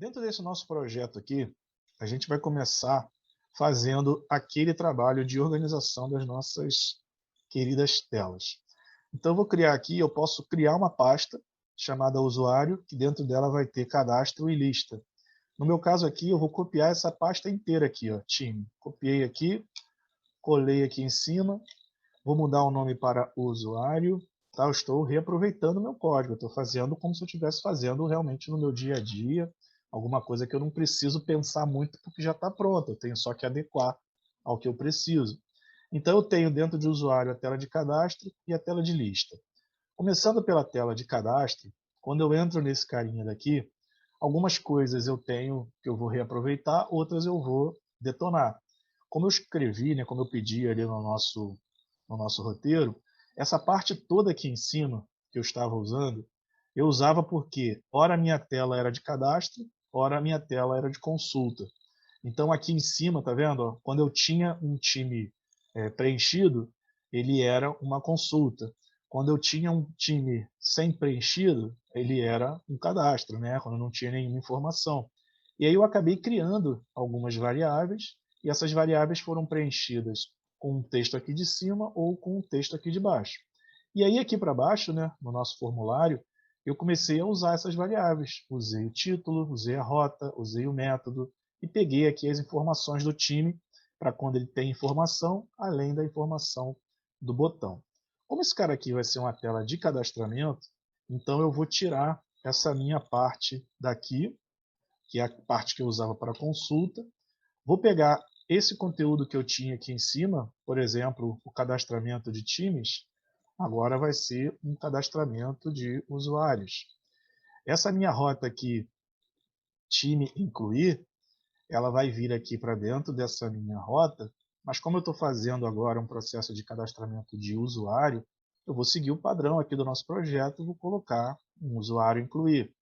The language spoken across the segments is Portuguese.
Dentro desse nosso projeto aqui, a gente vai começar fazendo aquele trabalho de organização das nossas queridas telas. Então, eu vou criar aqui, eu posso criar uma pasta chamada usuário, que dentro dela vai ter cadastro e lista. No meu caso aqui, eu vou copiar essa pasta inteira aqui, ó, time. Copiei aqui, colei aqui em cima, vou mudar o nome para usuário. Tá? Eu estou reaproveitando o meu código, eu estou fazendo como se eu estivesse fazendo realmente no meu dia a dia, alguma coisa que eu não preciso pensar muito porque já está pronta, eu tenho só que adequar ao que eu preciso. Então eu tenho dentro de usuário a tela de cadastro e a tela de lista. Começando pela tela de cadastro, quando eu entro nesse carinha daqui, algumas coisas eu tenho que eu vou reaproveitar, outras eu vou detonar. Como eu escrevi, né, como eu pedi ali no nosso roteiro, essa parte toda aqui em cima que eu estava usando, eu usava porque ora a minha tela era de cadastro, ora a minha tela era de consulta. Então aqui em cima, tá vendo? Ó, quando eu tinha um time preenchido, ele era uma consulta. Quando eu tinha um time sem preenchido, ele era um cadastro, né? Quando eu não tinha nenhuma informação. E aí eu acabei criando algumas variáveis, e essas variáveis foram preenchidas com um texto aqui de cima ou com um texto aqui de baixo. E aí aqui para baixo, né, no nosso formulário, eu comecei a usar essas variáveis. Usei o título, usei a rota, usei o método e peguei aqui as informações do time para quando ele tem informação, além da informação do botão. Como esse cara aqui vai ser uma tela de cadastramento, então eu vou tirar essa minha parte daqui, que é a parte que eu usava para consulta. Vou pegar esse conteúdo que eu tinha aqui em cima, por exemplo, o cadastramento de times, agora vai ser um cadastramento de usuários. Essa minha rota aqui, time incluir, ela vai vir aqui para dentro dessa minha rota, mas como eu estou fazendo agora um processo de cadastramento de usuário, eu vou seguir o padrão aqui do nosso projeto, vou colocar um usuário incluir.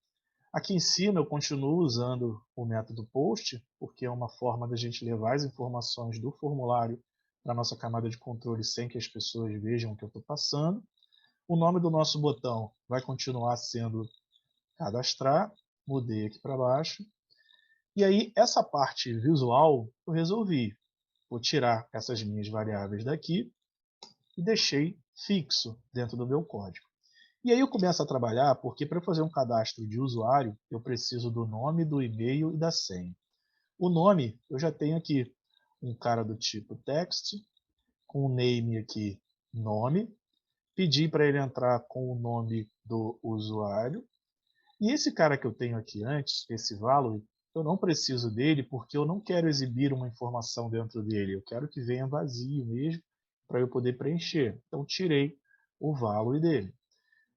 Aqui em cima eu continuo usando o método post, porque é uma forma da gente levar as informações do formulário para a nossa camada de controle sem que as pessoas vejam o que eu estou passando. O nome do nosso botão vai continuar sendo cadastrar, mudei aqui para baixo. E aí essa parte visual eu resolvi. Vou tirar essas minhas variáveis daqui e deixei fixo dentro do meu código. E aí eu começo a trabalhar porque para fazer um cadastro de usuário, eu preciso do nome, do e-mail e da senha. O nome eu já tenho aqui, um cara do tipo text, com o name aqui, nome. Pedi para ele entrar com o nome do usuário. E esse cara que eu tenho aqui antes, esse value, eu não preciso dele porque eu não quero exibir uma informação dentro dele. Eu quero que venha vazio mesmo para eu poder preencher. Então tirei o value dele.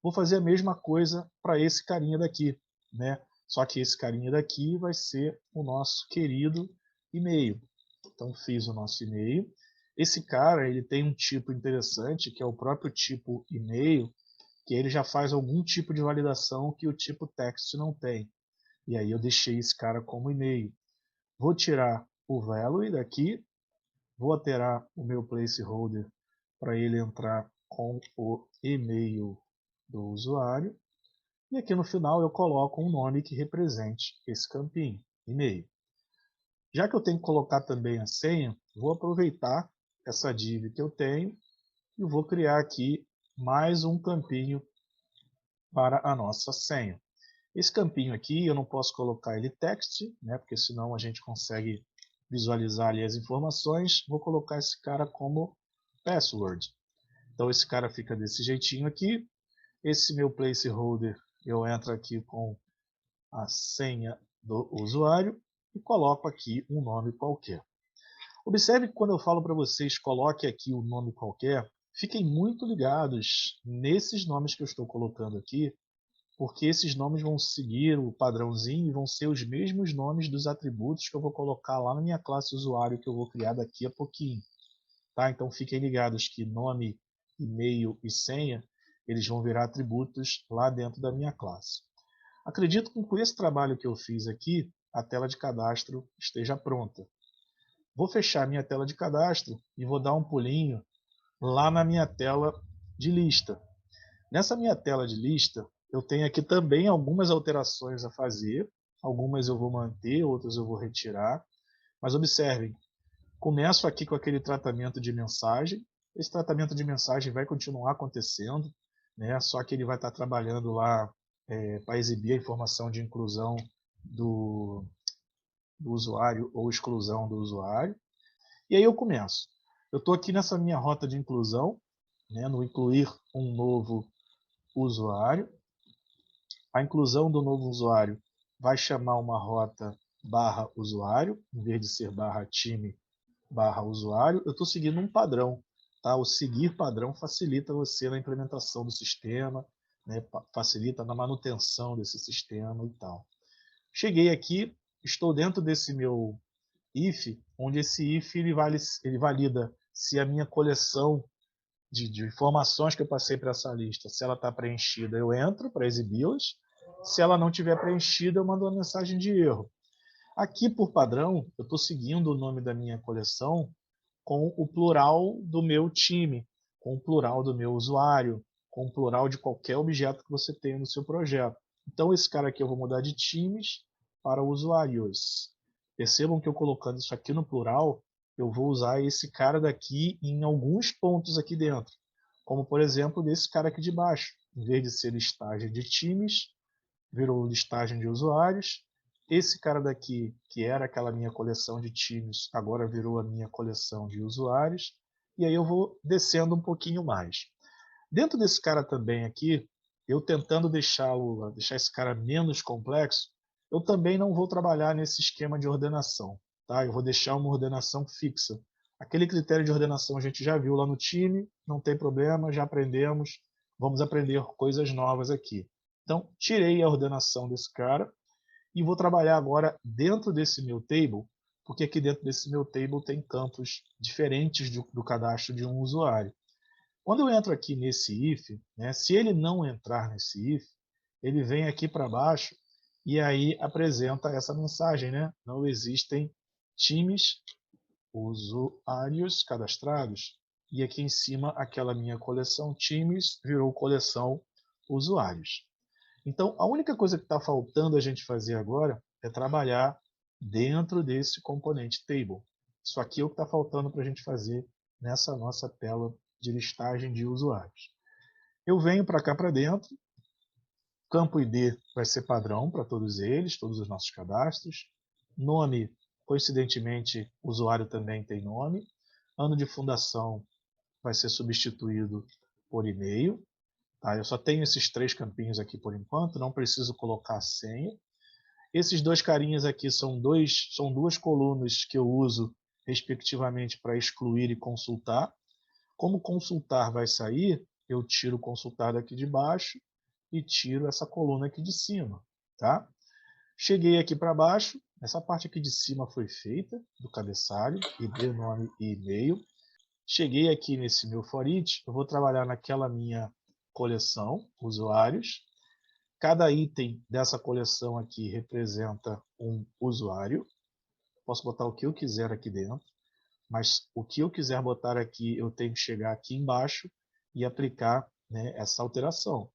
Vou fazer a mesma coisa para esse carinha daqui, né? Só que esse carinha daqui vai ser o nosso querido e-mail. Então fiz o nosso e-mail. Esse cara, ele tem um tipo interessante, que é o próprio tipo e-mail, que ele já faz algum tipo de validação que o tipo text não tem. E aí eu deixei esse cara como e-mail. Vou tirar o value daqui, vou alterar o meu placeholder para ele entrar com o e-mail do usuário. E aqui no final eu coloco um nome que represente esse campinho, e-mail. Já que eu tenho que colocar também a senha, vou aproveitar essa div que eu tenho e vou criar aqui mais um campinho para a nossa senha. Esse campinho aqui eu não posso colocar ele text, né, porque senão a gente consegue visualizar ali as informações. Vou colocar esse cara como password. Então esse cara fica desse jeitinho aqui. Esse meu placeholder eu entro aqui com a senha do usuário e coloco aqui um nome qualquer. Observe que quando eu falo para vocês coloque aqui um nome qualquer, fiquem muito ligados nesses nomes que eu estou colocando aqui, porque esses nomes vão seguir o padrãozinho e vão ser os mesmos nomes dos atributos que eu vou colocar lá na minha classe usuário que eu vou criar daqui a pouquinho. Tá? Então fiquem ligados que nome, e-mail e senha, eles vão virar atributos lá dentro da minha classe. Acredito que com esse trabalho que eu fiz aqui, a tela de cadastro esteja pronta. Vou fechar minha tela de cadastro e vou dar um pulinho lá na minha tela de lista. Nessa minha tela de lista, eu tenho aqui também algumas alterações a fazer. Algumas eu vou manter, outras eu vou retirar. Mas observem, começo aqui com aquele tratamento de mensagem. Esse tratamento de mensagem vai continuar acontecendo, né? Só que ele vai estar trabalhando lá para exibir a informação de inclusão do, do usuário ou exclusão do usuário. E aí eu começo. Eu estou aqui nessa minha rota de inclusão, né, no incluir um novo usuário. A inclusão do novo usuário vai chamar uma rota barra usuário, em vez de ser barra time barra usuário. Eu estou seguindo um padrão. Tá? O seguir padrão facilita você na implementação do sistema, né, facilita na manutenção desse sistema e tal. Cheguei aqui, estou dentro desse meu if, onde esse if ele valida se a minha coleção de informações que eu passei para essa lista, se ela está preenchida, eu entro para exibi-las. Se ela não tiver preenchida, eu mando uma mensagem de erro. Aqui, por padrão, eu estou seguindo o nome da minha coleção com o plural do meu time, com o plural do meu usuário, com o plural de qualquer objeto que você tenha no seu projeto. Então, esse cara aqui eu vou mudar de times para usuários. Percebam que eu colocando isso aqui no plural, eu vou usar esse cara daqui em alguns pontos aqui dentro. Como, por exemplo, desse cara aqui de baixo. Em vez de ser listagem de times, virou listagem de usuários. Esse cara daqui, que era aquela minha coleção de times, agora virou a minha coleção de usuários. E aí eu vou descendo um pouquinho mais. Dentro desse cara também aqui, eu tentando deixar esse cara menos complexo, eu também não vou trabalhar nesse esquema de ordenação. Tá? Eu vou deixar uma ordenação fixa. Aquele critério de ordenação a gente já viu lá no time, não tem problema, já aprendemos, vamos aprender coisas novas aqui. Então, tirei a ordenação desse cara e vou trabalhar agora dentro desse meu table, porque aqui dentro desse meu table tem campos diferentes do cadastro de um usuário. Quando eu entro aqui nesse if, né, se ele não entrar nesse if, ele vem aqui para baixo e aí apresenta essa mensagem, né? Não existem times usuários cadastrados. E aqui em cima, aquela minha coleção times virou coleção usuários. Então, a única coisa que está faltando a gente fazer agora é trabalhar dentro desse componente table. Isso aqui é o que está faltando para a gente fazer nessa nossa tela de listagem de usuários. Eu venho para cá para dentro, campo ID vai ser padrão para todos eles, todos os nossos cadastros. Nome, coincidentemente, o usuário também tem nome. Ano de fundação vai ser substituído por e-mail. Tá? Eu só tenho esses 3 campinhos aqui por enquanto, não preciso colocar a senha. Esses 2 carinhas aqui são duas colunas que eu uso, respectivamente, para excluir e consultar. Como consultar vai sair, eu tiro o consultar daqui de baixo e tiro essa coluna aqui de cima. Tá? Cheguei aqui para baixo, essa parte aqui de cima foi feita, do cabeçalho, ID, nome e e-mail. Cheguei aqui nesse meu for each, eu vou trabalhar naquela minha coleção, usuários. Cada item dessa coleção aqui representa um usuário. Posso botar o que eu quiser aqui dentro, mas o que eu quiser botar aqui, eu tenho que chegar aqui embaixo e aplicar, né, essa alteração.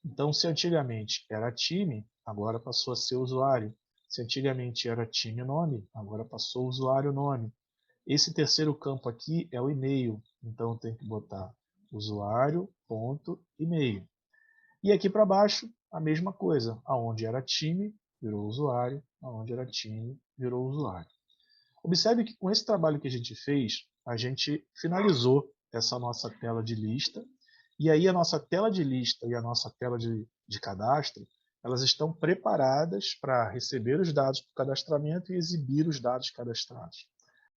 Então, se antigamente era time, agora passou a ser usuário. Se antigamente era time nome, agora passou usuário nome. Esse terceiro campo aqui é o e-mail, então eu tenho que botar usuário.e-mail. E aqui para baixo, a mesma coisa, aonde era time, virou usuário, aonde era time, virou usuário. Observe que com esse trabalho que a gente fez, a gente finalizou essa nossa tela de lista, e aí a nossa tela de lista e a nossa tela de cadastro, elas estão preparadas para receber os dados para o cadastramento e exibir os dados cadastrados.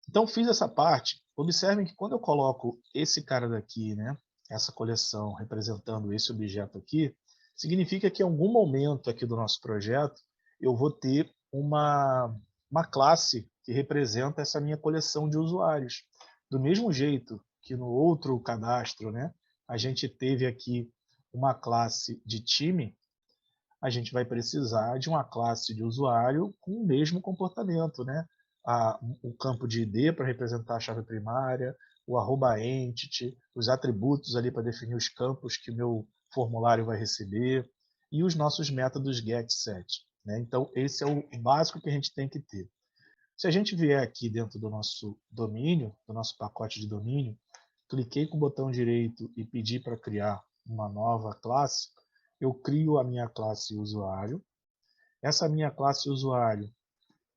Então fiz essa parte. Observem que quando eu coloco esse cara daqui, né, essa coleção representando esse objeto aqui, significa que em algum momento aqui do nosso projeto eu vou ter uma classe que representa essa minha coleção de usuários. Do mesmo jeito que no outro cadastro, né, a gente teve aqui uma classe de time, a gente vai precisar de uma classe de usuário com o mesmo comportamento, né? O campo de ID para representar a chave primária, o @entity, os atributos ali para definir os campos que o meu formulário vai receber, e os nossos métodos get, set. né? Então, esse é o básico que a gente tem que ter. Se a gente vier aqui dentro do nosso domínio, do nosso pacote de domínio, cliquei com o botão direito e pedi para criar uma nova classe, eu crio a minha classe usuário. Essa minha classe usuário,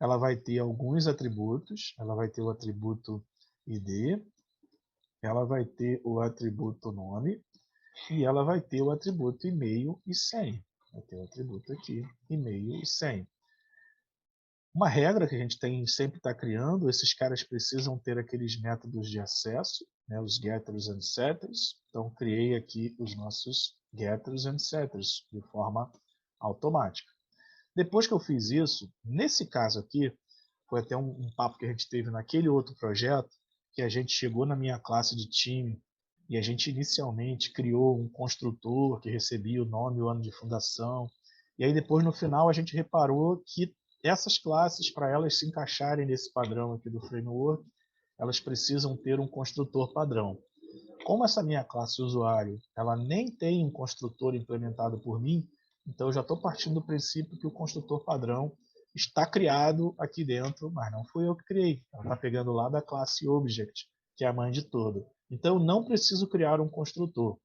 ela vai ter alguns atributos, ela vai ter o atributo ID, ela vai ter o atributo nome e ela vai ter o atributo e-mail e senha. Vai ter o atributo aqui, e-mail e senha. Uma regra que a gente tem sempre está criando, esses caras precisam ter aqueles métodos de acesso, né, os getters and setters. Então, criei aqui os nossos getters and setters de forma automática. Depois que eu fiz isso, nesse caso aqui, foi até um papo que a gente teve naquele outro projeto, que a gente chegou na minha classe de time e a gente inicialmente criou um construtor que recebia o nome e o ano de fundação. E aí depois, no final, a gente reparou que essas classes, para elas se encaixarem nesse padrão aqui do framework, elas precisam ter um construtor padrão. Como essa minha classe usuário, ela nem tem um construtor implementado por mim, então eu já estou partindo do princípio que o construtor padrão está criado aqui dentro, mas não fui eu que criei. Ela está pegando lá da classe Object, que é a mãe de todo. Então eu não preciso criar um construtor.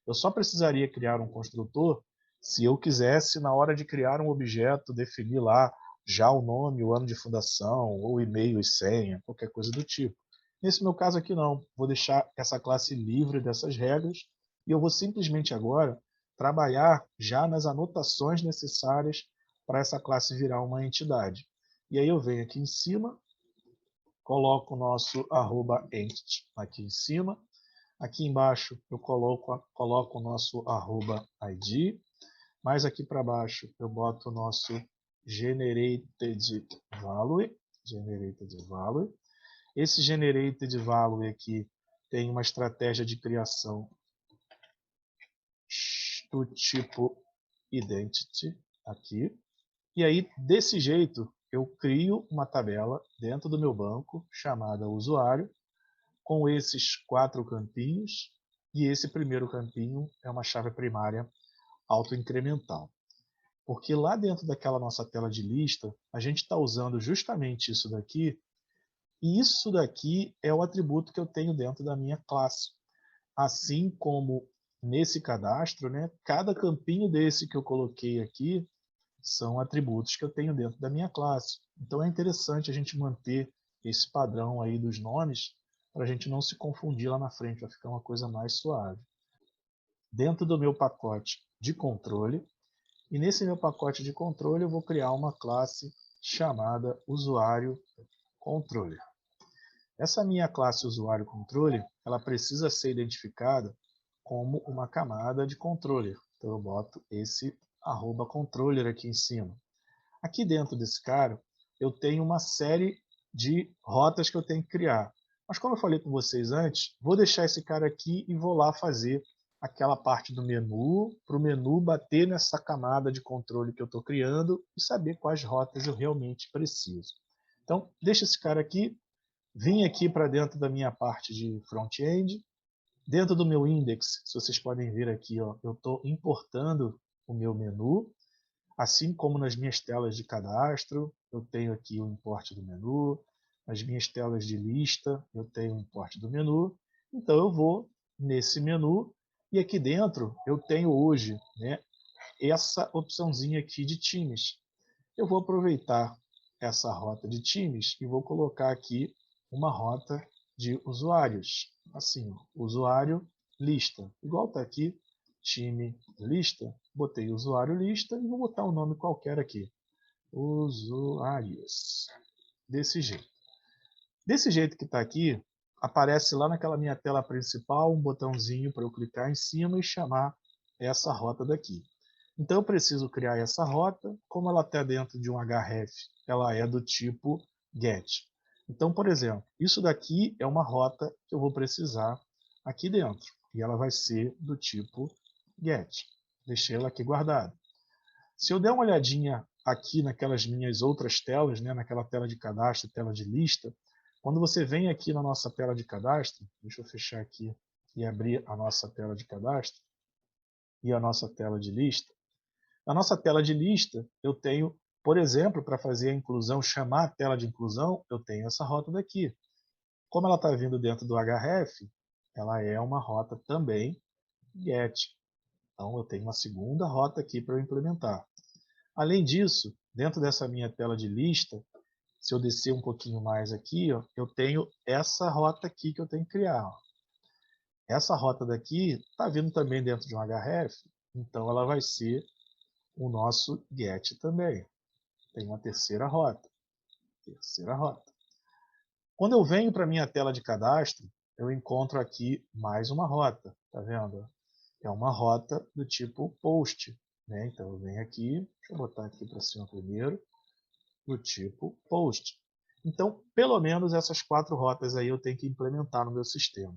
Eu só precisaria criar um construtor se eu quisesse, na hora de criar um objeto, definir lá já o nome, o ano de fundação, ou e-mail e senha, qualquer coisa do tipo. Nesse meu caso aqui não, vou deixar essa classe livre dessas regras e eu vou simplesmente agora trabalhar já nas anotações necessárias para essa classe virar uma entidade. E aí eu venho aqui em cima, coloco o nosso @entity aqui em cima, aqui embaixo eu coloco o nosso @id, mais aqui para baixo eu boto o nosso generated value. Esse generated value aqui tem uma estratégia de criação do tipo identity aqui. E aí, desse jeito, eu crio uma tabela dentro do meu banco chamada usuário, com esses 4 campinhos, e esse primeiro campinho é uma chave primária autoincremental. Porque lá dentro daquela nossa tela de lista, a gente está usando justamente isso daqui, e isso daqui é o atributo que eu tenho dentro da minha classe. Assim como nesse cadastro, né, cada campinho desse que eu coloquei aqui são atributos que eu tenho dentro da minha classe. Então é interessante a gente manter esse padrão aí dos nomes para a gente não se confundir lá na frente, vai ficar uma coisa mais suave. Dentro do meu pacote de controle, e nesse meu pacote de controle eu vou criar uma classe chamada usuário controller. Essa minha classe usuário controller, ela precisa ser identificada como uma camada de controller. Então eu boto esse @controller aqui em cima. Aqui dentro desse cara, eu tenho uma série de rotas que eu tenho que criar. Mas como eu falei com vocês antes, vou deixar esse cara aqui e vou lá fazer aquela parte do menu, para o menu bater nessa camada de controle que eu estou criando e saber quais rotas eu realmente preciso. Então, deixa esse cara aqui, vim aqui para dentro da minha parte de front-end. Dentro do meu index, se vocês podem ver aqui, ó, eu estou importando o meu menu. Assim como nas minhas telas de cadastro, eu tenho aqui o import do menu. Nas minhas telas de lista, eu tenho o import do menu. Então eu vou nesse menu e aqui dentro eu tenho hoje, né, essa opçãozinha aqui de times. Eu vou aproveitar essa rota de times e vou colocar aqui uma rota de usuários. Assim, usuário lista. Igual está aqui, time lista. Botei usuário lista e vou botar um nome qualquer aqui. Usuários. Desse jeito. Desse jeito que está aqui, aparece lá naquela minha tela principal um botãozinho para eu clicar em cima e chamar essa rota daqui. Então eu preciso criar essa rota, como ela está dentro de um href, ela é do tipo get. Então, por exemplo, isso daqui é uma rota que eu vou precisar aqui dentro, e ela vai ser do tipo get. Deixei ela aqui guardada. Se eu der uma olhadinha aqui naquelas minhas outras telas, né, naquela tela de cadastro, tela de lista, quando você vem aqui na nossa tela de cadastro, deixa eu fechar aqui e abrir a nossa tela de cadastro e a nossa tela de lista. Na nossa tela de lista, eu tenho Por exemplo, para fazer a inclusão, chamar a tela de inclusão, eu tenho essa rota daqui. Como ela está vindo dentro do href, ela é uma rota também get. Então eu tenho uma segunda rota aqui para eu implementar. Além disso, dentro dessa minha tela de lista, se eu descer um pouquinho mais aqui, ó, eu tenho essa rota aqui que eu tenho que criar. Ó. Essa rota daqui está vindo também dentro de um href, então ela vai ser o nosso get também. Tem uma terceira rota. Terceira rota. Quando eu venho para a minha tela de cadastro, eu encontro aqui mais uma rota. Tá vendo? É uma rota do tipo post. Né? Então eu venho aqui, deixa eu botar aqui para cima primeiro, do tipo post. Então, pelo menos essas 4 rotas aí eu tenho que implementar no meu sistema.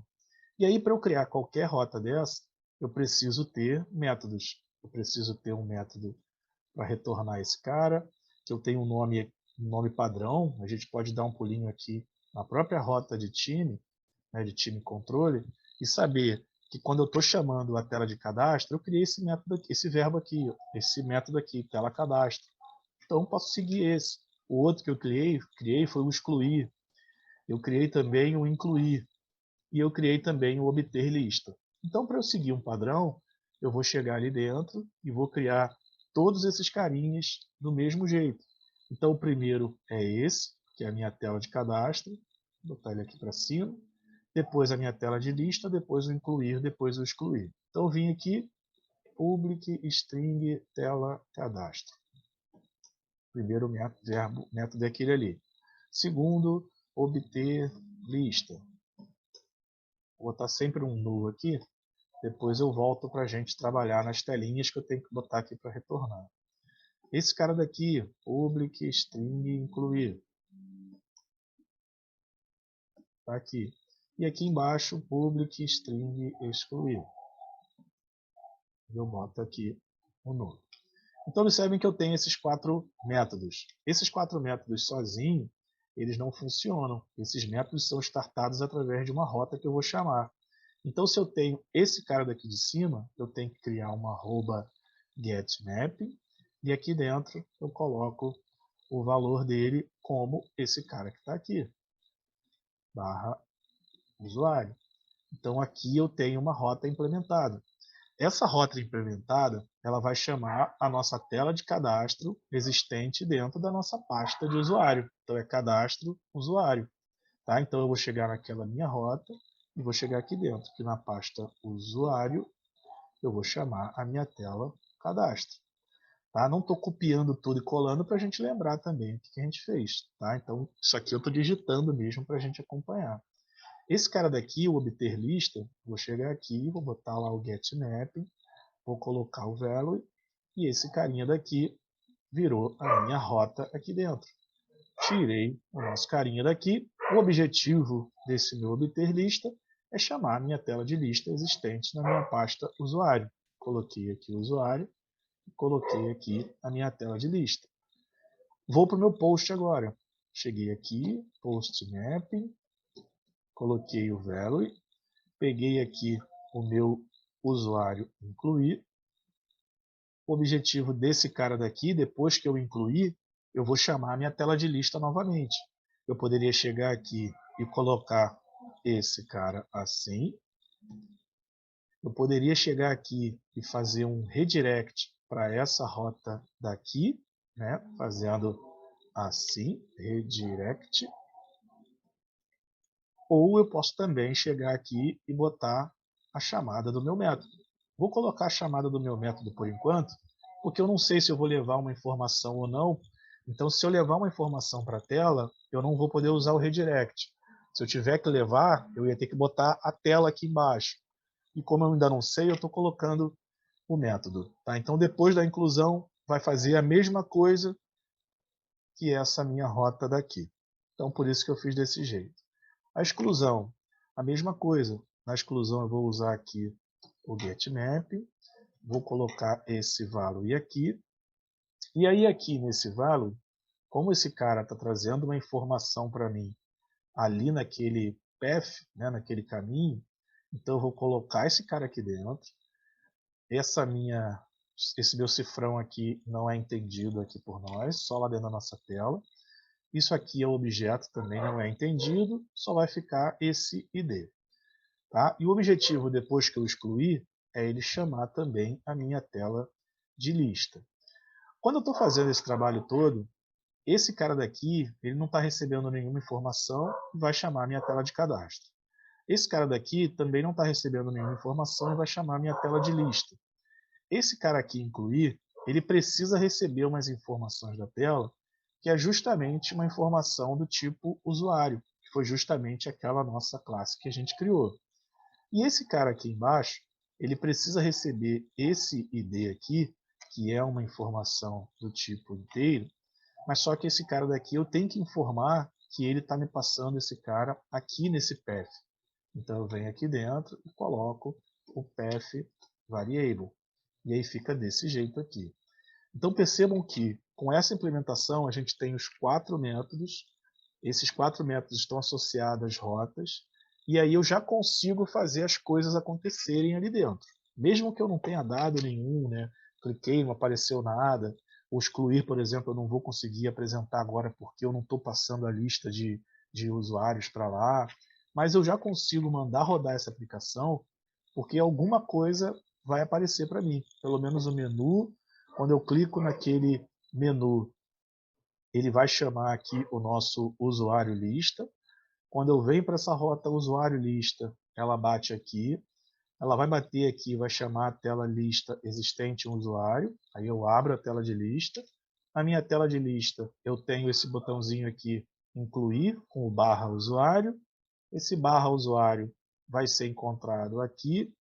E aí, para eu criar qualquer rota dessa, eu preciso ter métodos. Eu preciso ter um método para retornar esse cara, que eu tenho um nome padrão. A gente pode dar um pulinho aqui na própria rota de time, né, de time controle, e saber que quando eu estou chamando a tela de cadastro, eu criei esse método aqui, esse verbo aqui, esse método aqui, tela cadastro. Então, eu posso seguir esse. O outro que eu criei foi o excluir. Eu criei também o incluir. E eu criei também o obter lista. Então, para eu seguir um padrão, eu vou chegar ali dentro e vou criar todos esses carinhas do mesmo jeito. Então, o primeiro é esse, que é a minha tela de cadastro. Vou botar ele aqui para cima. Depois a minha tela de lista, depois o incluir, depois o excluir. Então, eu vim aqui, public string tela cadastro. Primeiro método é aquele ali. Segundo, obter lista. Vou botar sempre um null aqui. Depois eu volto para a gente trabalhar nas telinhas que eu tenho que botar aqui para retornar. Esse cara daqui, public string incluir. Está aqui. E aqui embaixo, public string excluir. Eu boto aqui o null. Então observem que eu tenho esses 4 métodos. Esses 4 métodos sozinhos, eles não funcionam. Esses métodos são startados através de uma rota que eu vou chamar. Então se eu tenho esse cara daqui de cima, eu tenho que criar uma arroba getMapping, e aqui dentro eu coloco o valor dele como esse cara que está aqui, barra usuário. Então aqui eu tenho uma rota implementada. Essa rota implementada, ela vai chamar a nossa tela de cadastro existente dentro da nossa pasta de usuário. Então é cadastro usuário. Tá? Então eu vou chegar naquela minha rota e vou chegar aqui dentro, que na pasta usuário eu vou chamar a minha tela cadastro. Tá? Não estou copiando tudo e colando para a gente lembrar também o que a gente fez. Tá? Então isso aqui eu estou digitando mesmo para a gente acompanhar. Esse cara daqui, o obter lista, vou chegar aqui, vou botar lá o getMapping, vou colocar o value, e esse carinha daqui virou a minha rota aqui dentro. Tirei o nosso carinha daqui. O objetivo desse meu obter lista é chamar a minha tela de lista existente na minha pasta usuário. Coloquei aqui o usuário e coloquei aqui a minha tela de lista. Vou para o meu post agora. Cheguei aqui, post mapping, coloquei o value, peguei aqui o meu usuário incluir. O objetivo desse cara daqui, depois que eu incluir, eu vou chamar a minha tela de lista novamente. Eu poderia chegar aqui e colocar esse cara assim. Eu poderia chegar aqui e fazer um redirect para essa rota daqui, né? Fazendo assim, redirect. Ou eu posso também chegar aqui e botar a chamada do meu método. Vou colocar a chamada do meu método por enquanto, porque eu não sei se eu vou levar uma informação ou não. Então, se eu levar uma informação para a tela, eu não vou poder usar o redirect. Se eu tiver que levar, eu ia ter que botar a tela aqui embaixo. E como eu ainda não sei, eu estou colocando o método. Tá? Então, depois da inclusão, vai fazer a mesma coisa que essa minha rota daqui. Então, por isso que eu fiz desse jeito. A exclusão, a mesma coisa. Na exclusão eu vou usar aqui o getMap, vou colocar esse value aqui. E aí aqui nesse value, como esse cara está trazendo uma informação para mim ali naquele path, né, naquele caminho, então eu vou colocar esse cara aqui dentro. Essa minha esse meu cifrão aqui não é entendido aqui por nós, só lá dentro da nossa tela. Isso aqui é o objeto, também não é entendido, só vai ficar esse ID. Tá? E o objetivo, depois que eu excluir, é ele chamar também a minha tela de lista. Quando eu estou fazendo esse trabalho todo, esse cara daqui ele não está recebendo nenhuma informação e vai chamar a minha tela de cadastro. Esse cara daqui também não está recebendo nenhuma informação e vai chamar a minha tela de lista. Esse cara aqui, incluir, ele precisa receber umas informações da tela, que é justamente uma informação do tipo usuário, que foi justamente aquela nossa classe que a gente criou. E esse cara aqui embaixo, ele precisa receber esse ID aqui, que é uma informação do tipo inteiro, mas só que esse cara daqui eu tenho que informar que ele está me passando esse cara aqui nesse path. Então eu venho aqui dentro e coloco o path variable. E aí fica desse jeito aqui. Então percebam que com essa implementação a gente tem os 4 métodos. Esses 4 métodos estão associados às rotas. E aí eu já consigo fazer as coisas acontecerem ali dentro. Mesmo que eu não tenha dado nenhum, né? Cliquei, não apareceu nada. O excluir, por exemplo, eu não vou conseguir apresentar agora porque eu não estou passando a lista de usuários para lá. Mas eu já consigo mandar rodar essa aplicação porque alguma coisa vai aparecer para mim. Pelo menos o menu, quando eu clico naquele menu, ele vai chamar aqui o nosso usuário lista. Quando eu venho para essa rota usuário lista, ela bate aqui. Ela vai bater aqui, vai chamar a tela lista existente um usuário. Aí eu abro a tela de lista. Na minha tela de lista, eu tenho esse botãozinho aqui, incluir, com o barra usuário. Esse barra usuário vai ser encontrado aqui.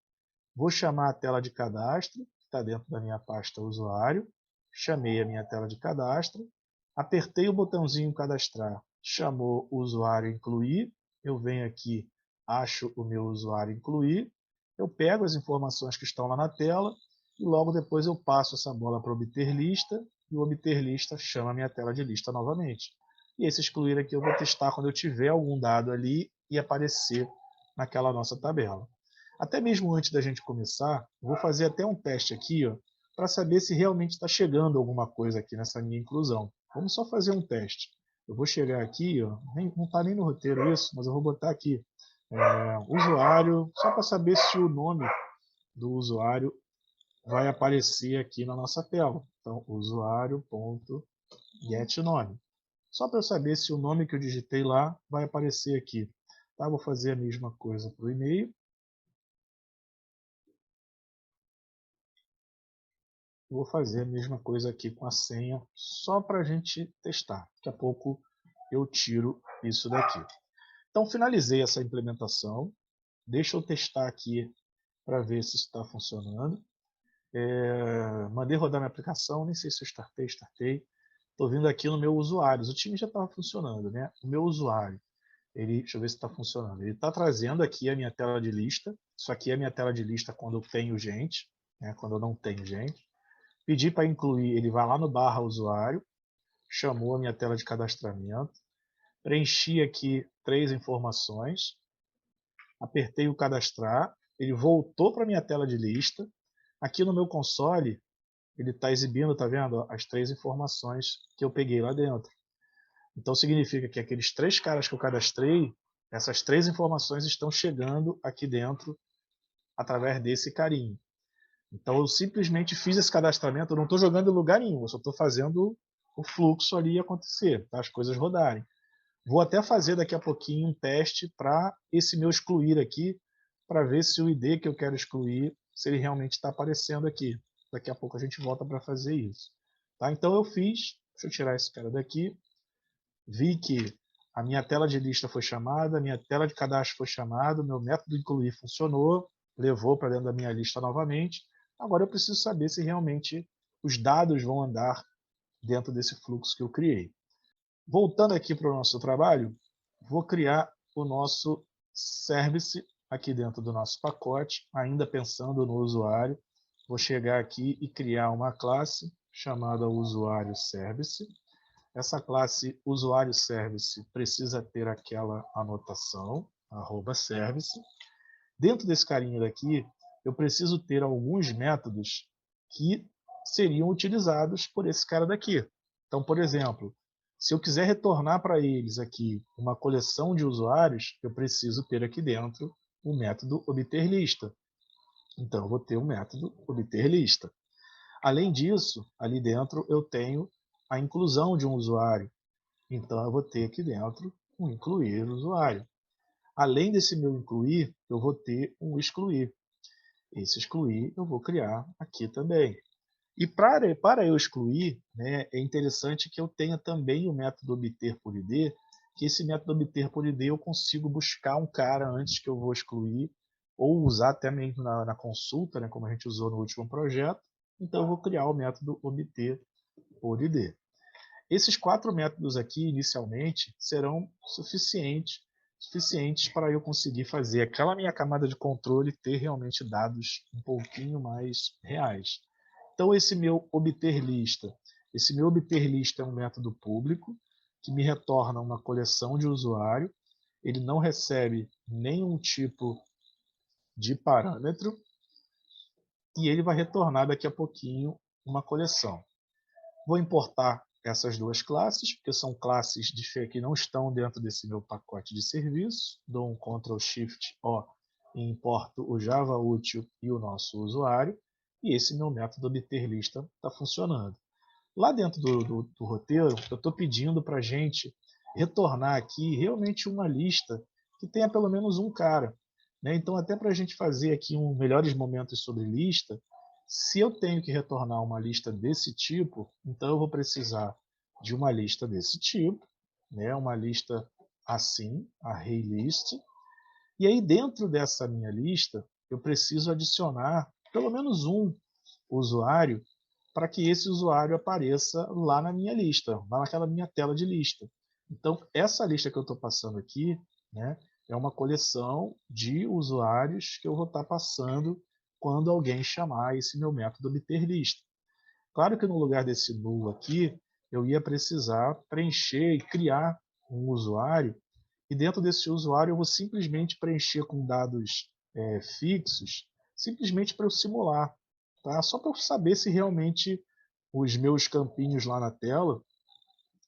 Vou chamar a tela de cadastro, que está dentro da minha pasta usuário. Chamei a minha tela de cadastro. Apertei o botãozinho cadastrar. Chamou o usuário incluir. Eu venho aqui, acho o meu usuário incluir. Eu pego as informações que estão lá na tela e logo depois eu passo essa bola para obter lista e o obter lista chama a minha tela de lista novamente. E esse excluir aqui eu vou testar quando eu tiver algum dado ali e aparecer naquela nossa tabela. Até mesmo antes da gente começar, eu vou fazer até um teste aqui, para saber se realmente está chegando alguma coisa aqui nessa minha inclusão. Vamos só fazer um teste. Eu vou chegar aqui, não está nem no roteiro isso, mas eu vou botar aqui usuário, só para saber se o nome do usuário vai aparecer aqui na nossa tela. Então, usuário.getNome. Só para eu saber se o nome que eu digitei lá vai aparecer aqui. Tá? Vou fazer a mesma coisa para o e-mail. Vou fazer a mesma coisa aqui com a senha, só para a gente testar. Daqui a pouco eu tiro isso daqui. Então, finalizei essa implementação. Deixa eu testar aqui para ver se isso está funcionando. Mandei rodar minha aplicação, nem sei se eu startei. Estou vindo aqui no meu usuários. O time já estava funcionando, né? O meu usuário, deixa eu ver se está funcionando. Ele está trazendo aqui a minha tela de lista. Isso aqui é a minha tela de lista quando eu tenho gente, né? Quando eu não tenho gente. Pedi para incluir, ele vai lá no barra usuário, chamou a minha tela de cadastramento, preenchi aqui 3 informações, apertei o cadastrar, ele voltou para a minha tela de lista. Aqui no meu console, ele está exibindo, tá vendo, as 3 informações que eu peguei lá dentro. Então significa que aqueles 3 caras que eu cadastrei, essas 3 informações estão chegando aqui dentro através desse carinho. Então eu simplesmente fiz esse cadastramento, eu não estou jogando em lugar nenhum, eu só estou fazendo o fluxo ali acontecer, tá? As coisas rodarem. Vou até fazer daqui a pouquinho um teste para esse meu excluir aqui, para ver se o ID que eu quero excluir, se ele realmente está aparecendo aqui. Daqui a pouco a gente volta para fazer isso. Tá? Então eu fiz, deixa eu tirar esse cara daqui, vi que a minha tela de lista foi chamada, a minha tela de cadastro foi chamada, o meu método incluir funcionou, levou para dentro da minha lista novamente. Agora eu preciso saber se realmente os dados vão andar dentro desse fluxo que eu criei. Voltando aqui para o nosso trabalho, vou criar o nosso service aqui dentro do nosso pacote, ainda pensando no usuário. Vou chegar aqui e criar uma classe chamada usuário service. Essa classe usuário service precisa ter aquela anotação, @service. Dentro desse carinha daqui, eu preciso ter alguns métodos que seriam utilizados por esse cara daqui. Então, por exemplo, se eu quiser retornar para eles aqui uma coleção de usuários, eu preciso ter aqui dentro o método obter lista. Então, eu vou ter o método obter lista. Além disso, ali dentro eu tenho a inclusão de um usuário. Então, eu vou ter aqui dentro um incluir usuário. Além desse meu incluir, eu vou ter um excluir. Esse excluir eu vou criar aqui também. E para eu excluir, né, é interessante que eu tenha também o método obter por ID, que esse método obter por ID eu consigo buscar um cara antes que eu vou excluir, ou usar até mesmo na consulta, né, como a gente usou no último projeto. Então eu vou criar o método obter por ID. Esses 4 métodos aqui, inicialmente, serão suficientes para eu conseguir fazer aquela minha camada de controle ter realmente dados um pouquinho mais reais. Então, esse meu obter lista é um método público que me retorna uma coleção de usuário. Ele não recebe nenhum tipo de parâmetro e ele vai retornar daqui a pouquinho uma coleção. Vou importar essas duas classes, porque são classes que não estão dentro desse meu pacote de serviço. Dou um Ctrl Shift O e importo o Java útil e o nosso usuário. E esse meu método obter lista está funcionando. Lá dentro do roteiro, eu estou pedindo para a gente retornar aqui realmente uma lista que tenha pelo menos um cara. Né? Então, até para a gente fazer aqui um melhores momentos sobre lista, se eu tenho que retornar uma lista desse tipo, então eu vou precisar de uma lista desse tipo, né? Uma lista assim, array list. E aí dentro dessa minha lista, eu preciso adicionar pelo menos um usuário para que esse usuário apareça lá na minha lista, lá naquela minha tela de lista. Então, essa lista que eu estou passando aqui, né, é uma coleção de usuários que eu vou estar passando quando alguém chamar esse meu método obter lista. Claro que no lugar desse null aqui, eu ia precisar preencher e criar um usuário, e dentro desse usuário eu vou simplesmente preencher com dados fixos, simplesmente para eu simular, tá? Só para eu saber se realmente os meus campinhos lá na tela,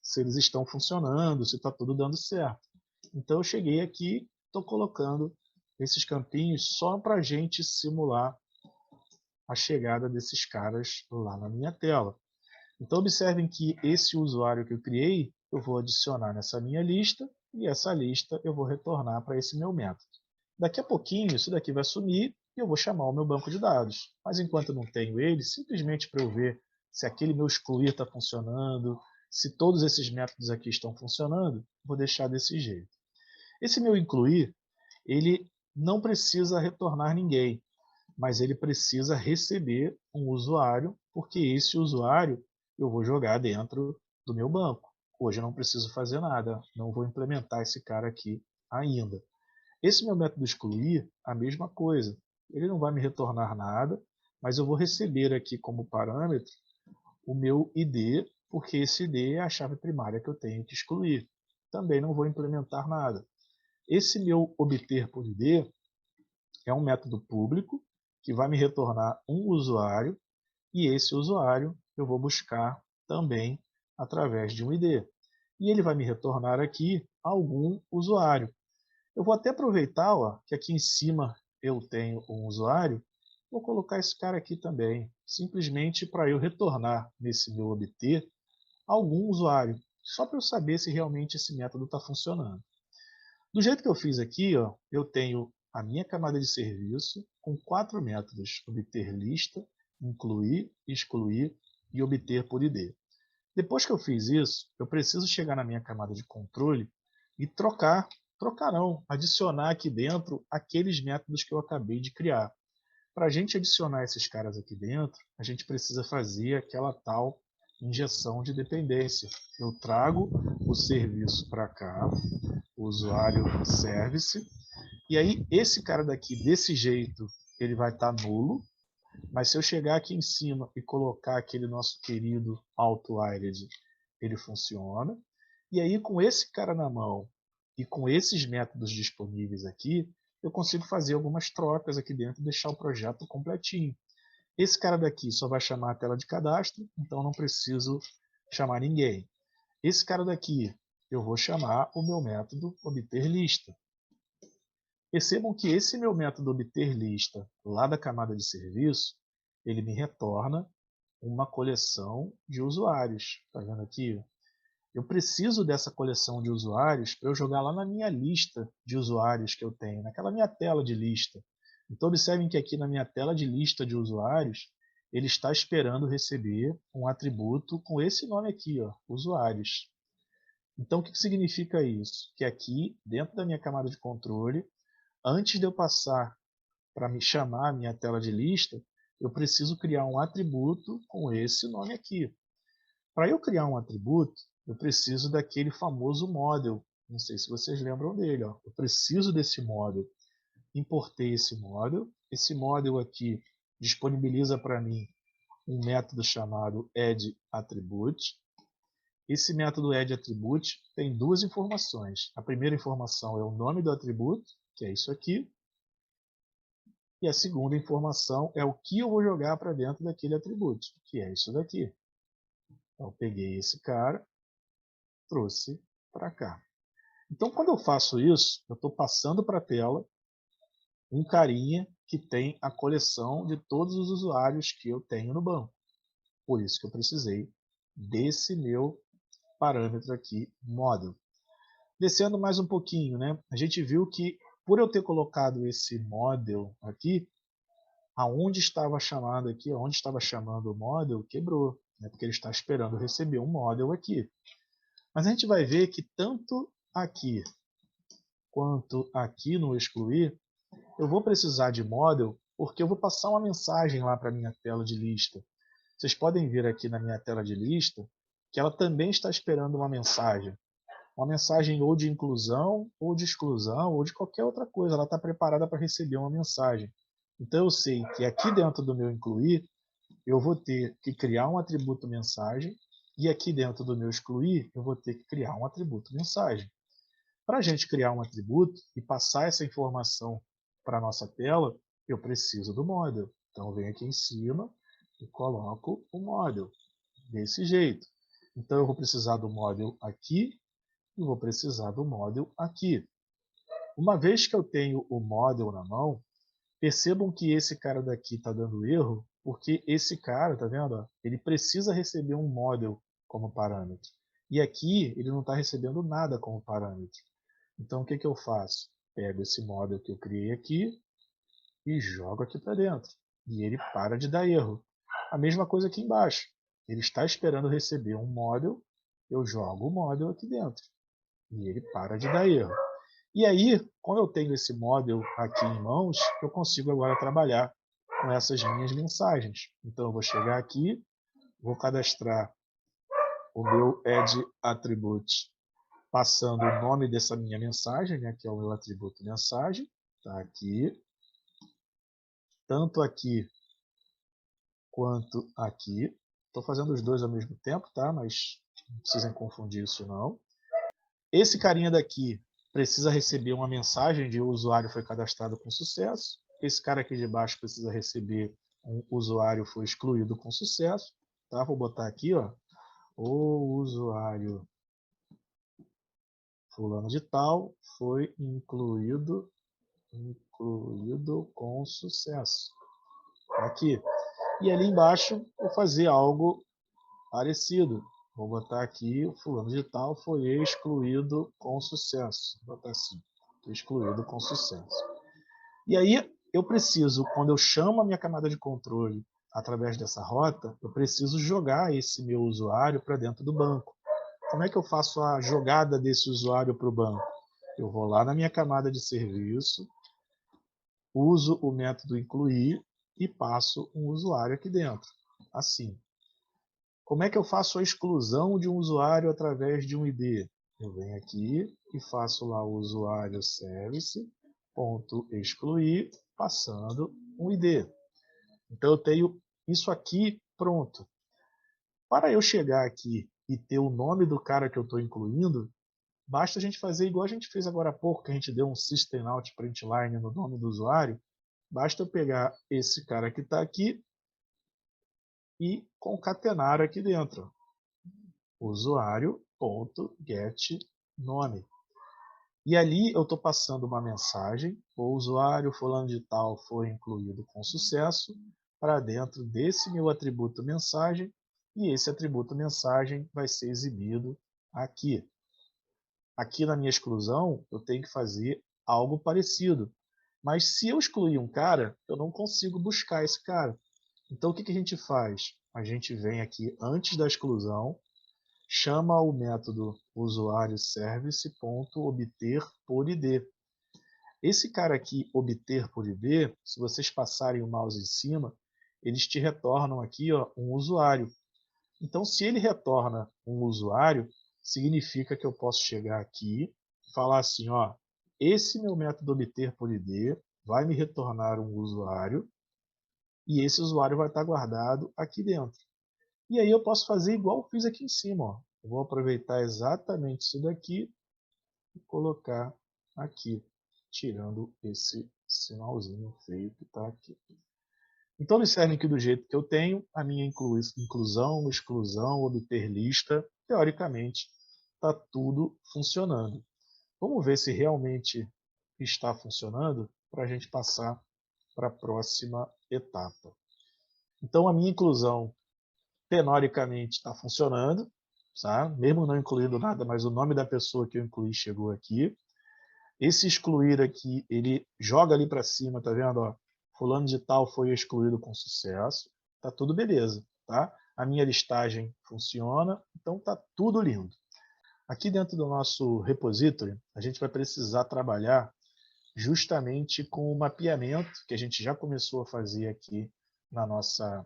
se eles estão funcionando, se está tudo dando certo. Então eu cheguei aqui, estou colocando esses campinhos só para a gente simular a chegada desses caras lá na minha tela. Então observem que esse usuário que eu criei, eu vou adicionar nessa minha lista, e essa lista eu vou retornar para esse meu método. Daqui a pouquinho isso daqui vai sumir e eu vou chamar o meu banco de dados. Mas enquanto eu não tenho ele, simplesmente para eu ver se aquele meu excluir está funcionando, se todos esses métodos aqui estão funcionando, vou deixar desse jeito. Esse meu incluir, ele não precisa retornar ninguém, mas ele precisa receber um usuário, porque esse usuário eu vou jogar dentro do meu banco. Hoje eu não preciso fazer nada, não vou implementar esse cara aqui ainda. Esse meu método excluir, a mesma coisa. Ele não vai me retornar nada, mas eu vou receber aqui como parâmetro o meu ID, porque esse ID é a chave primária que eu tenho que excluir. Também não vou implementar nada. Esse meu obter por ID é um método público que vai me retornar um usuário, e esse usuário eu vou buscar também através de um ID. E ele vai me retornar aqui algum usuário. Eu vou até aproveitar que aqui em cima eu tenho um usuário, vou colocar esse cara aqui também, simplesmente para eu retornar nesse meu obter algum usuário, só para eu saber se realmente esse método está funcionando. Do jeito que eu fiz aqui, eu tenho a minha camada de serviço com 4 métodos: obter lista, incluir, excluir e obter por ID. Depois que eu fiz isso, eu preciso chegar na minha camada de controle e trocar não, adicionar aqui dentro aqueles métodos que eu acabei de criar. Para a gente adicionar esses caras aqui dentro, a gente precisa fazer aquela tal injeção de dependência. Eu trago o serviço para cá, o usuário service, e aí esse cara daqui, desse jeito, ele vai estar nulo, mas se eu chegar aqui em cima e colocar aquele nosso querido auto-wired, ele funciona. E aí com esse cara na mão e com esses métodos disponíveis aqui, eu consigo fazer algumas trocas aqui dentro e deixar o projeto completinho. Esse cara daqui só vai chamar a tela de cadastro, então não preciso chamar ninguém. Esse cara daqui, eu vou chamar o meu método obter lista. Percebam que esse meu método obter lista, lá da camada de serviço, ele me retorna uma coleção de usuários. Está vendo aqui? Eu preciso dessa coleção de usuários para eu jogar lá na minha lista de usuários que eu tenho, naquela minha tela de lista. Então observem que aqui na minha tela de lista de usuários, ele está esperando receber um atributo com esse nome aqui, ó, usuários. Então o que significa isso? Que aqui, dentro da minha camada de controle, antes de eu passar para me chamar a minha tela de lista, eu preciso criar um atributo com esse nome aqui. Para eu criar um atributo, eu preciso daquele famoso model. Não sei se vocês lembram dele. Ó. Eu preciso desse model. Importei esse model. Esse model aqui disponibiliza para mim um método chamado addAttribute. Esse método addAttribute tem duas informações. A primeira informação é o nome do atributo, que é isso aqui. E a segunda informação é o que eu vou jogar para dentro daquele atributo, que é isso daqui. Então, eu peguei esse cara, trouxe para cá. Então, quando eu faço isso, eu estou passando para a tela um carinha que tem a coleção de todos os usuários que eu tenho no banco. Por isso que eu precisei desse meu parâmetro aqui, model. Descendo mais um pouquinho, né? A gente viu que por eu ter colocado esse model aqui, aonde estava chamado aqui, onde estava chamando o model, quebrou, né? Porque ele está esperando receber um model aqui. Mas a gente vai ver que tanto aqui quanto aqui no excluir, eu vou precisar de model porque eu vou passar uma mensagem lá para a minha tela de lista. Vocês podem ver aqui na minha tela de lista que ela também está esperando uma mensagem. Uma mensagem ou de inclusão, ou de exclusão, ou de qualquer outra coisa. Ela está preparada para receber uma mensagem. Então eu sei que aqui dentro do meu incluir, eu vou ter que criar um atributo mensagem, e aqui dentro do meu excluir, eu vou ter que criar um atributo mensagem. Para a gente criar um atributo e passar essa informação para a nossa tela, eu preciso do model. Então, eu venho aqui em cima e coloco o model, desse jeito. Então, eu vou precisar do model aqui e vou precisar do model aqui. Uma vez que eu tenho o model na mão, percebam que esse cara daqui está dando erro, porque esse cara, tá vendo? Ele precisa receber um model como parâmetro. E aqui ele não está recebendo nada como parâmetro. Então, o que eu faço? Pego esse model que eu criei aqui e jogo aqui para dentro. E ele para de dar erro. A mesma coisa aqui embaixo. Ele está esperando receber um model, eu jogo o model aqui dentro. E ele para de dar erro. E aí, quando eu tenho esse model aqui em mãos, eu consigo agora trabalhar com essas minhas mensagens. Então, eu vou chegar aqui, vou cadastrar o meu addAttribute passando o nome dessa minha mensagem, né, que é o meu atributo mensagem, tá aqui, tanto aqui quanto aqui. Estou fazendo os dois ao mesmo tempo, tá? Mas não precisem confundir isso não. Esse carinha daqui precisa receber uma mensagem de o usuário foi cadastrado com sucesso. Esse cara aqui de baixo precisa receber um usuário foi excluído com sucesso. Tá? Vou botar aqui, ó, o usuário fulano de tal foi incluído com sucesso. Aqui. E ali embaixo vou fazer algo parecido. Vou botar aqui, o fulano de tal foi excluído com sucesso. Vou botar assim, excluído com sucesso. E aí eu preciso, quando eu chamo a minha camada de controle através dessa rota, eu preciso jogar esse meu usuário para dentro do banco. Como é que eu faço a jogada desse usuário para o banco? Eu vou lá na minha camada de serviço, uso o método incluir e passo um usuário aqui dentro. Assim. Como é que eu faço a exclusão de um usuário através de um ID? Eu venho aqui e faço lá o usuário service.excluir, passando um ID. Então eu tenho isso aqui pronto. Para eu chegar aqui e ter o nome do cara que eu estou incluindo, basta a gente fazer igual a gente fez agora há pouco, que a gente deu um systemout println no nome do usuário. Basta eu pegar esse cara que está aqui e concatenar aqui dentro. Usuário.getNome. E ali eu estou passando uma mensagem, o usuário fulano de tal foi incluído com sucesso, para dentro desse meu atributo mensagem, e esse atributo mensagem vai ser exibido aqui. Aqui na minha exclusão, eu tenho que fazer algo parecido. Mas se eu excluir um cara, eu não consigo buscar esse cara. Então o que a gente faz? A gente vem aqui antes da exclusão, chama o método usuário service.obter por ID. Esse cara aqui, obter por ID, se vocês passarem o mouse em cima, eles te retornam aqui ó, um usuário. Então, se ele retorna um usuário, significa que eu posso chegar aqui e falar assim, ó, esse meu método obter por ID vai me retornar um usuário e esse usuário vai estar guardado aqui dentro. E aí eu posso fazer igual eu fiz aqui em cima. Ó. Eu vou aproveitar exatamente isso daqui e colocar aqui, tirando esse sinalzinho feio que está aqui. Então eles servem aqui do jeito que eu tenho, a minha inclusão, exclusão, obter lista, teoricamente está tudo funcionando. Vamos ver se realmente está funcionando para a gente passar para a próxima etapa. Então a minha inclusão teoricamente está funcionando, tá? Mesmo não incluindo nada, mas o nome da pessoa que eu incluí chegou aqui. Esse excluir aqui, ele joga ali para cima, tá vendo? Ó, fulano de tal foi excluído com sucesso, tá tudo beleza, tá? A minha listagem funciona, então tá tudo lindo. Aqui dentro do nosso repository, a gente vai precisar trabalhar justamente com o mapeamento que a gente já começou a fazer aqui na nossa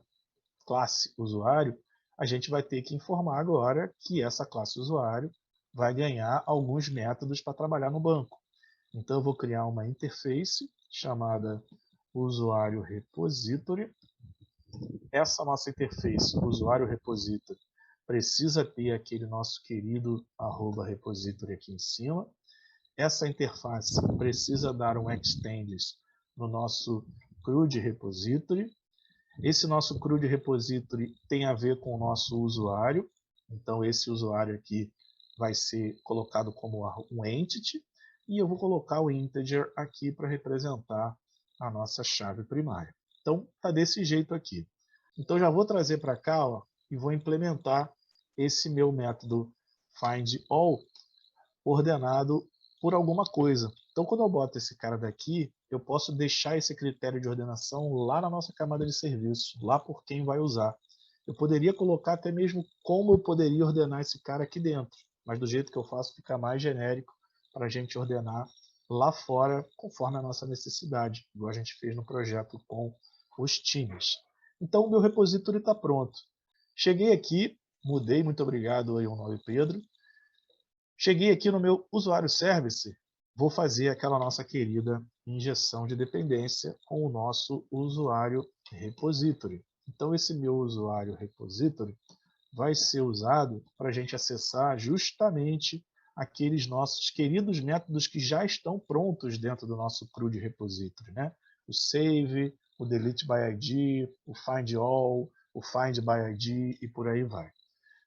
classe usuário. A gente vai ter que informar agora que essa classe usuário vai ganhar alguns métodos para trabalhar no banco. Então eu vou criar uma interface chamada usuário repository. Essa nossa interface, usuário repository, precisa ter aquele nosso querido @repository aqui em cima. Essa interface precisa dar um extends no nosso CRUD repository. Esse nosso CRUD repository tem a ver com o nosso usuário. Então esse usuário aqui vai ser colocado como um entity. E eu vou colocar o integer aqui para representar a nossa chave primária. Então está desse jeito aqui. Então já vou trazer para cá ó, e vou implementar esse meu método findAll ordenado por alguma coisa. Então quando eu boto esse cara daqui, eu posso deixar esse critério de ordenação lá na nossa camada de serviço, lá por quem vai usar. Eu poderia colocar até mesmo como eu poderia ordenar esse cara aqui dentro, mas do jeito que eu faço fica mais genérico para a gente ordenar lá fora conforme a nossa necessidade, igual a gente fez no projeto com os times. Então o meu repository está pronto. Cheguei aqui, mudei, muito obrigado aí ao nome Pedro. Cheguei aqui no meu usuário service, vou fazer aquela nossa querida injeção de dependência com o nosso usuário repository. Então esse meu usuário repository vai ser usado para a gente acessar justamente aqueles nossos queridos métodos que já estão prontos dentro do nosso CRUD repository, né? O save, o delete by ID, o find all, o find by ID e por aí vai.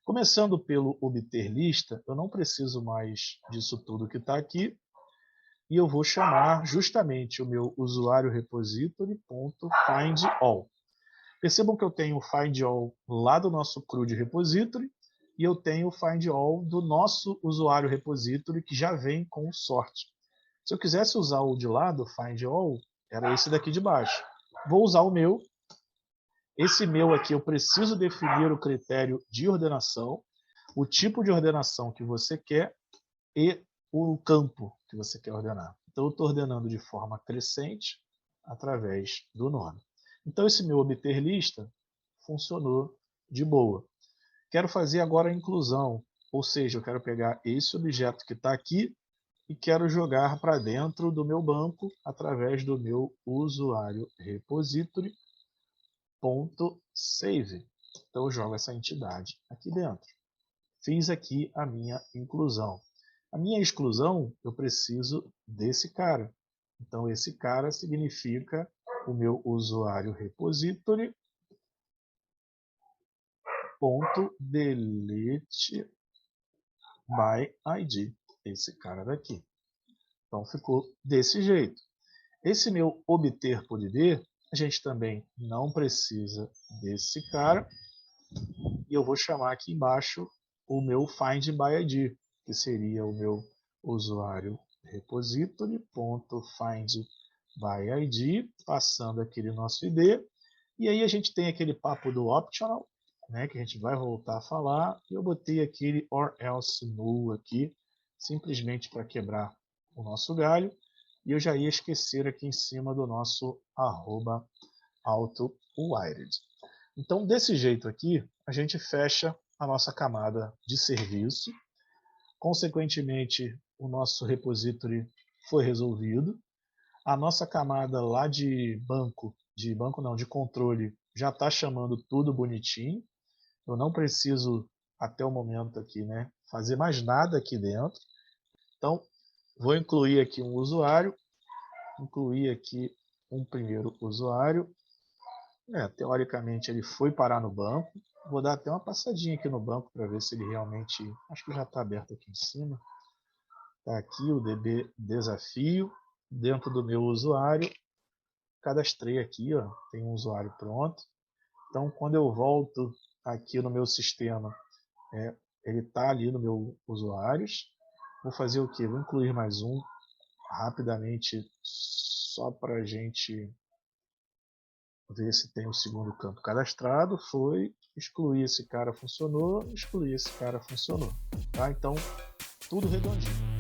Começando pelo obter lista, eu não preciso mais disso tudo que está aqui, e eu vou chamar justamente o meu usuário repository.findAll. Percebam que eu tenho o findAll lá do nosso CRUD repository, e eu tenho o findAll do nosso usuário repository que já vem com o sort. Se eu quisesse usar o de lá do findAll, era esse daqui de baixo. Vou usar o meu. Esse meu aqui eu preciso definir o critério de ordenação, o tipo de ordenação que você quer e o campo que você quer ordenar. Então eu estou ordenando de forma crescente através do nome. Então esse meu obter lista funcionou de boa. Quero fazer agora a inclusão, ou seja, eu quero pegar esse objeto que está aqui e quero jogar para dentro do meu banco através do meu usuário repository .save. Então eu jogo essa entidade aqui dentro. Fiz aqui a minha inclusão. A minha exclusão, eu preciso desse cara. Então esse cara significa o meu usuário repository ponto delete by ID, esse cara daqui. Então ficou desse jeito. Esse meu obter por ID, a gente também não precisa desse cara. E eu vou chamar aqui embaixo o meu find by ID, que seria o meu usuário repository.find by ID, passando aquele nosso ID. E aí a gente tem aquele papo do optional, né, que a gente vai voltar a falar. E eu botei aquele or else null aqui, simplesmente para quebrar o nosso galho. E eu já ia esquecer aqui em cima do nosso arroba auto-wired. Então, desse jeito aqui, a gente fecha a nossa camada de serviço. Consequentemente, o nosso repository foi resolvido. A nossa camada lá de controle, já está chamando tudo bonitinho. Eu não preciso, até o momento aqui, né, fazer mais nada aqui dentro. Então, vou incluir aqui um usuário, incluir aqui um primeiro usuário. Teoricamente ele foi parar no banco. Vou dar até uma passadinha aqui no banco para ver se ele realmente... Acho que já está aberto aqui em cima. Está aqui o DB desafio. Dentro do meu usuário. Cadastrei aqui, ó, tem um usuário pronto. Então quando eu volto aqui no meu sistema, ele está ali no meu usuários. Vou fazer o que? Vou incluir mais um rapidamente, só para a gente ver se tem o segundo campo cadastrado. Foi, excluir esse cara funcionou, excluir esse cara funcionou. Tá? Então, tudo redondinho.